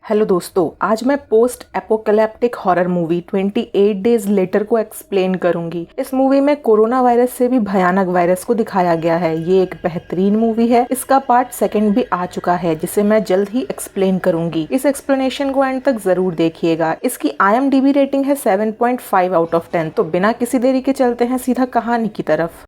Hello दोस्तों, आज मैं post apocalyptic horror movie 28 days later को एक्सप्लेन करूंगी। इस मूवी में कोरोना वायरस से भी भयानक वायरस को दिखाया गया है। ये एक बेहतरीन मूवी है। इसका पार्ट 2 भी आ चुका है जिसे मैं जल्द ही एक्सप्लेन करूंगी। इस एक्सप्लेनेशन को एंड तक जरूर देखिएगा। इसकी IMDb रेटिंग है 7.5 आउट ऑफ 10। तो बिना किसी देरी के चलते हैं सीधा कहानी की तरफ।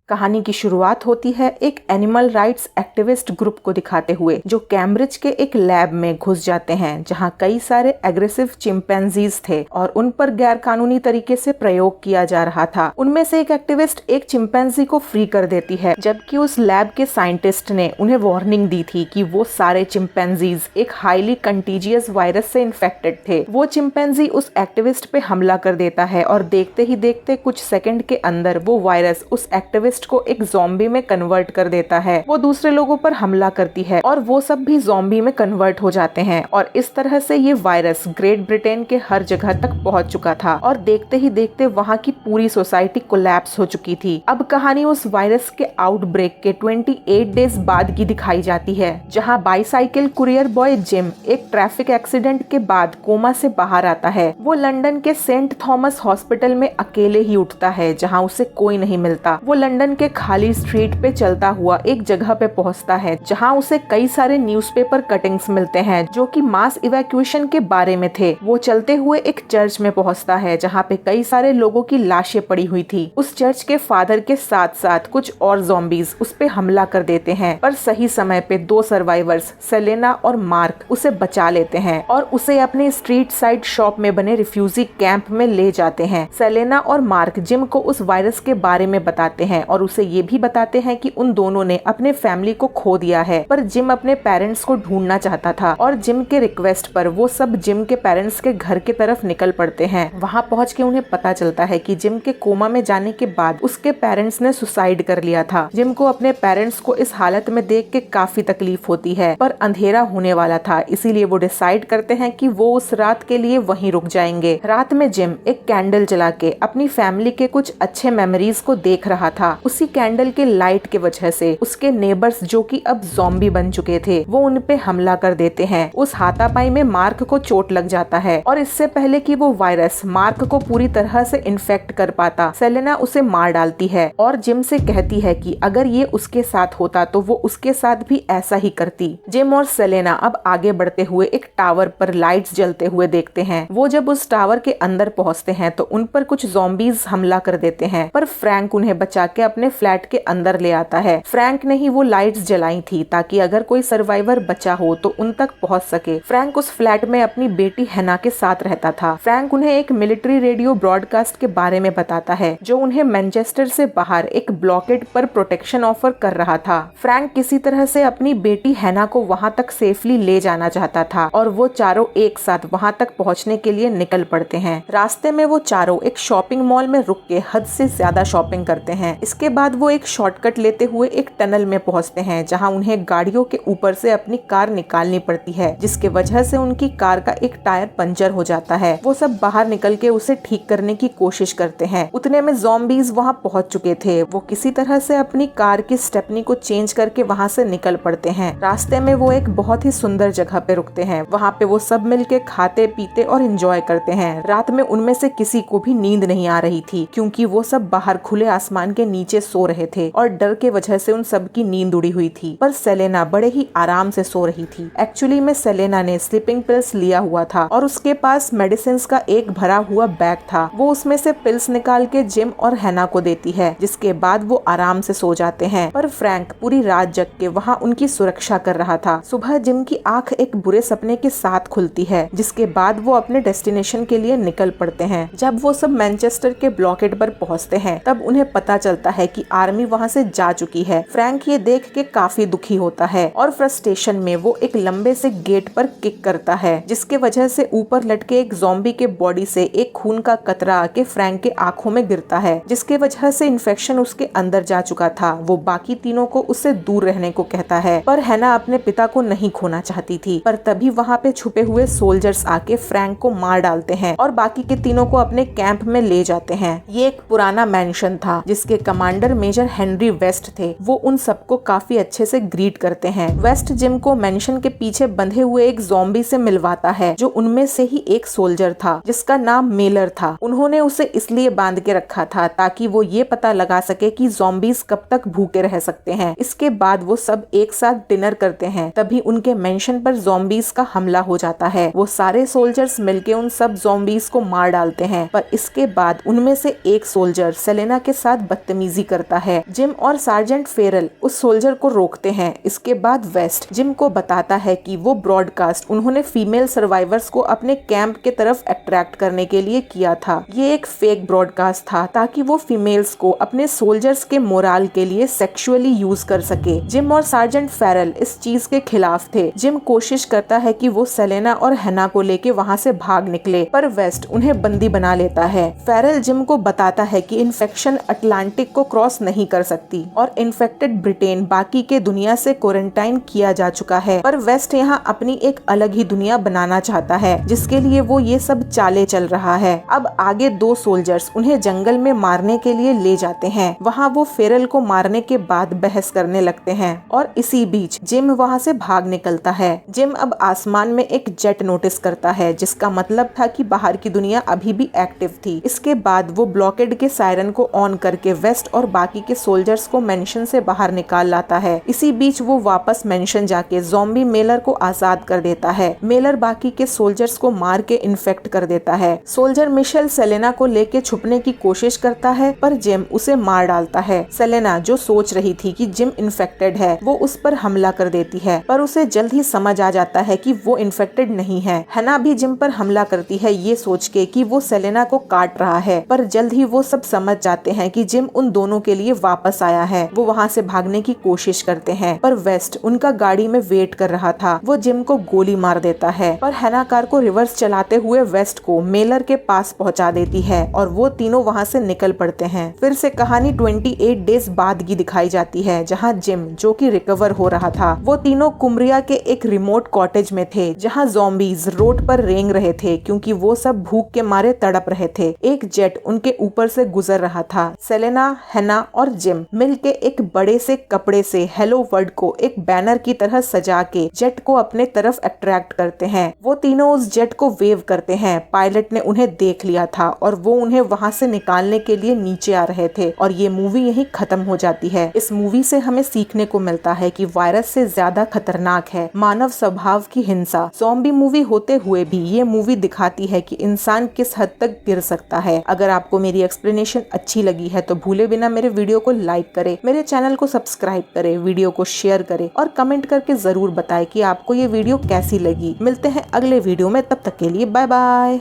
कहानी की शुरुआत होती है एक एनिमल राइट्स एक्टिविस्ट ग्रुप को दिखाते हुए जो कैम्ब्रिज के एक लैब में घुस जाते हैं जहां कई सारे एग्रेसिव चिंपैंजीज थे और उन पर गैर कानूनी तरीके से प्रयोग किया जा रहा था। उनमें से एक एक्टिविस्ट एक चिंपैंजी को फ्री कर देती है, जबकि उस लैब के साइंटिस्ट ने उन्हें वार्निंग दी थी कि वो सारे चिंपैंजीज एक हाईली कंटीजियस वायरस से इन्फेक्टेड थे। वो चिंपैंजी उस एक्टिविस्ट पे हमला कर देता है और देखते ही देखते कुछ सेकंड के अंदर वो वायरस उस एक्टिविस्ट को एक ज़ॉम्बी में कन्वर्ट कर देता है। वो दूसरे लोगों पर हमला करती है और वो सब भी ज़ॉम्बी में कन्वर्ट हो जाते हैं और इस तरह से ये वायरस ग्रेट ब्रिटेन के हर जगह तक पहुंच चुका था और देखते ही देखते वहां की पूरी सोसाइटी कोलैप्स हो चुकी थी। अब कहानी उस वायरस के आउटब्रेक के 28 डेज बाद की दिखाई जाती है, जहां बाईसाइकिल कुरियर बॉय जिम एक ट्रैफिक एक्सीडेंट के बाद कोमा से बाहर आता है। वो लंदन के सेंट थॉमस हॉस्पिटल में अकेले ही उठता है जहां उसे कोई नहीं मिलता। वो लंदन के खाली स्ट्रीट पे चलता हुआ एक जगह पे पहुंचता है जहां उसे कई सारे न्यूज़पेपर कटिंग्स मिलते हैं जो कि मास इवैक्यूएशन के बारे में थे। वो चलते हुए एक चर्च में पहुंचता है जहां पे कई सारे लोगों की लाशें पड़ी हुई थी। उस चर्च के फादर के साथ साथ कुछ और ज़ॉम्बीज उस पे हमला कर देते हैं, पर सही समय पे 2 सर्वाइवर्स सेलेना और मार्क उसे बचा लेते हैं और उसे अपने स्ट्रीट साइड शॉप में बने रिफ्यूजी कैंप में ले जाते हैं। सेलेना और मार्क जिम को उस वायरस के बारे में बताते हैं और उसे ये भी बताते हैं कि उन दोनों ने अपने फैमिली को खो दिया है, पर जिम अपने पेरेंट्स को ढूंढना चाहता था और जिम के रिक्वेस्ट पर वो सब जिम के पेरेंट्स के घर की तरफ निकल पड़ते हैं। वहां पहुंच के उन्हें पता चलता है कि जिम के कोमा में जाने के बाद उसके पेरेंट्स ने सुसाइड कर लिया था। जिम को अपने पेरेंट्स को इस हालत में देख के काफी तकलीफ होती है, पर अंधेरा होने वाला था, इसीलिए वो डिसाइड करते हैं कि वो उस रात के लिए वहीं रुक जाएंगे। रात में जिम एक कैंडल जला के अपनी फैमिली के कुछ अच्छे मेमोरीज को देख रहा था। उसी कैंडल के लाइट के वजह से उसके नेबर्स जो कि अब ज़ॉम्बी बन चुके थे वो उन पे हमला कर देते हैं। उस हाथापाई में मार्क को चोट लग जाता है और इससे पहले कि वो वायरस मार्क को पूरी तरह से इन्फेक्ट कर पाता, सेलेना उसे मार डालती है और जिम से कहती है कि अगर ये उसके साथ होता तो वो उसके साथ भी ऐसा ही करती। जिम और सेलेना अब आगे बढ़ते हुए एक टावर पर लाइट्स जलते हुए देखते हैं। वो जब उस टावर के अंदर पहुंचते हैं तो उन पर कुछ ज़ॉम्बीज हमला कर देते हैं, पर फ्रैंक उन्हें बचा के अपने फ्लैट के अंदर ले आता है। फ्रैंक ने ही वो लाइट्स जलाई थी ताकि अगर कोई सर्वाइवर बचा हो तो उन तक पहुंच सके। फ्रैंक उस फ्लैट में अपनी बेटी हैना के साथ रहता था। फ्रैंक उन्हें एक मिलिट्री रेडियो ब्रॉडकास्ट के बारे में बताता है जो उन्हें मैनचेस्टर से बाहर एक ब्लॉकेड पर प्रोटेक्शन ऑफर कर रहा था। फ्रैंक किसी तरह से अपनी बेटी हैना को वहां तक सेफली ले जाना चाहता था और वो चारों एक साथ वहां तक पहुंचने के लिए निकल पड़ते हैं। रास्ते में वो चारों एक शॉपिंग मॉल में रुक के हद से ज्यादा शॉपिंग करते हैं। इसके बाद वो एक शॉर्टकट लेते हुए एक टनल में पहुंचते हैं जहां उन्हें गाड़ियों के ऊपर से अपनी कार निकालनी पड़ती है, जिसके वजह से उनकी कार का एक टायर पंचर हो जाता है। वो सब बाहर निकल के उसे ठीक करने की कोशिश करते हैं। उतने में ज़ॉम्बीज वहां पहुंच चुके थे। वो किसी तरह से अपनी कार की स्टेपनी को चेंज करके वहां से निकल पड़ते हैं। रास्ते में वो एक बहुत ही सुंदर जगह पे रुकते हैं। वहां पे वो सब मिलके खाते पीते और एंजॉय करते हैं। रात में उनमें से किसी को भी नींद नहीं आ रही थी क्योंकि वो सब बाहर खुले आसमान के नीचे सो रहे थे और डर के वजह से उन सब की नींद उड़ी हुई थी, पर सेलेना बड़े ही आराम से सो रही थी। एक्चुअली में सेलेना ने स्लीपिंग पिल्स लिया हुआ था और उसके पास मेडिसिन का एक भरा हुआ बैग था। वो उसमें से पिल्स निकाल के जिम और हैना को देती है, जिसके बाद वो आराम से सो जाते हैं। पर फ्रैंक पूरी रात जग के वहाँ उनकी सुरक्षा कर रहा था। सुबह जिम की आंख एक बुरे सपने के साथ खुलती है, जिसके बाद वो अपने डेस्टिनेशन के लिए निकल पड़ते हैं। जब वो सब मैनचेस्टर के ब्लॉकेड पर पहुँचते हैं तब उन्हें पता चलता है कि आर्मी वहाँ से जा चुकी है। फ्रैंक ये देख के काफी दुखी होता है और फ्रस्ट्रेशन में वो एक लंबे से गेट पर किक करता है, जिसके वजह से ऊपर लटके एक ज़ॉम्बी के बॉडी से एक खून का कतरा आके फ्रैंक के आंखों में गिरता है, जिसके वजह से इन्फेक्शन उसके अंदर जा चुका था। वो बाकी तीनों को उससे दूर रहने को कहता है, पर हैना अपने पिता को नहीं खोना चाहती थी। पर तभी वहाँ पे छुपे हुए सोल्जर्स आके फ्रैंक को मार डालते हैं और बाकी के तीनों को अपने कैंप में ले जाते हैं। ये एक पुराना मैंशन था जिसके commander commander major Henry West थे वो उन सबको काफी अच्छे से ग्रीट करते हैं। वेस्ट जिम को मेंशन के पीछे बंधे हुए एक ज़ॉम्बी से मिलवाता है जो उनमें से ही एक सोल्जर था जिसका नाम मेलर था। उन्होंने उसे इसलिए बांध के रखा था ताकि वो ये पता लगा सके कि ज़ॉम्बीज कब तक भूखे रह सकते हैं। इसके बाद वो सब एक साथ डिनर करते हैं, तभी उनके मेंशन पर ज़ॉम्बीज का हमला हो जाता है। वो सारे सोल्जर्स मिलके उन सब ज़ॉम्बीज को मार डालते हैं, पर इसके बाद उनमें से एक सोल्जर सेलेना के साथ बदतमीजी करता है। जिम और सार्जेंट फेरल उस सोल्जर को रोकते हैं। इसके बाद वेस्ट जिम को बताता है कि वो ब्रॉडकास्ट उन्होंने फीमेल सर्वाइवर्स को अपने कैंप के तरफ अट्रैक्ट करने के लिए किया था। ये एक फेक ब्रॉडकास्ट था ताकि वो फीमेल्स को अपने सोल्जर्स के मोराल के लिए सेक्सुअली यूज कर सके। जिम और सार्जेंट फेरल इस चीज के खिलाफ थे। जिम कोशिश करता है कि वो सेलेना और हैना को लेके वहाँ से भाग निकले, पर वेस्ट उन्हें बंदी बना लेता है। फेरल जिम को बताता है कि इन्फेक्शन अटलांटिक को क्रॉस नहीं कर सकती और इन्फेक्टेड ब्रिटेन बाकी के दुनिया से क्वारंटाइन किया जा चुका है, पर वेस्ट यहाँ अपनी एक अलग ही दुनिया बनाना चाहता है जिसके लिए वो ये सब चाले चल रहा है। अब आगे दो सोल्जर्स उन्हें जंगल में मारने के लिए ले जाते हैं। वहाँ वो फेरल को मारने के बाद बहस करने लगते हैं और इसी बीच जिम वहाँ से भाग निकलता है। जिम अब आसमान में एक जेट नोटिस करता है जिसका मतलब था कि बाहर की दुनिया अभी भी एक्टिव थी। इसके बाद वो ब्लॉकेड के सायरन को ऑन करके वेस्ट और बाकी के सोल्जर्स को मेंशन से बाहर निकाल लाता है। इसी बीच वो वापस मेंशन जाके ज़ॉम्बी मेलर को आजाद कर देता है। मेलर बाकी के सोल्जर्स को मार के इन्फेक्ट कर देता है। सोल्जर मिशेल सेलेना को लेके छुपने की कोशिश करता है, पर जिम उसे मार डालता है। सेलेना जो सोच रही थी कि जिम इन्फेक्टेड है वो उस पर हमला कर देती है, पर उसे जल्द ही समझ आ जाता है कि वो इन्फेक्टेड नहीं है। हैना भी जिम पर हमला करती है ये सोच के कि वो सेलेना को काट रहा है, पर जल्द ही वो सब समझ जाते हैं कि जिम उन दोनों के लिए वापस आया है। वो वहाँ से भागने की कोशिश करते हैं, पर वेस्ट उनका गाड़ी में वेट कर रहा था। वो जिम को गोली मार देता है, पर हैना कार को रिवर्स चलाते हुए वेस्ट को मेलर के पास पहुँचा देती है और वो तीनों वहाँ से निकल पड़ते हैं। फिर से कहानी 28 डेज बाद की दिखाई जाती है जहाँ जिम जो कि रिकवर हो रहा था वो तीनों कुमरिया के एक रिमोट कॉटेज में थे जहाँ ज़ॉम्बीज रोड पर रेंग रहे थे क्योंकि वो सब भूख के मारे तड़प रहे थे। एक जेट उनके ऊपर से गुजर रहा था। सेलेना, हैना और जिम मिलके एक बड़े से कपड़े से हेलो वर्ल्ड को एक बैनर की तरह सजा के जेट को अपने तरफ अट्रैक्ट करते हैं। वो तीनों उस जेट को वेव करते हैं। पायलट ने उन्हें देख लिया था और वो उन्हें वहाँ से निकालने के लिए नीचे आ रहे थे और ये मूवी यहीं खत्म हो जाती है। इस मूवी से हमें सीखने को मिलता है कि वायरस से ज्यादा खतरनाक है मानव स्वभाव की हिंसा। ज़ॉम्बी मूवी होते हुए भी ये मूवी दिखाती है कि इंसान किस हद तक गिर सकता है। अगर आपको मेरी एक्सप्लेनेशन अच्छी लगी है तो भूले बिना मेरे वीडियो को लाइक करें, मेरे चैनल को सब्सक्राइब करें, वीडियो को शेयर करें और कमेंट करके जरूर बताएं कि आपको ये वीडियो कैसी लगी। मिलते हैं अगले वीडियो में, तब तक के लिए बाय बाय।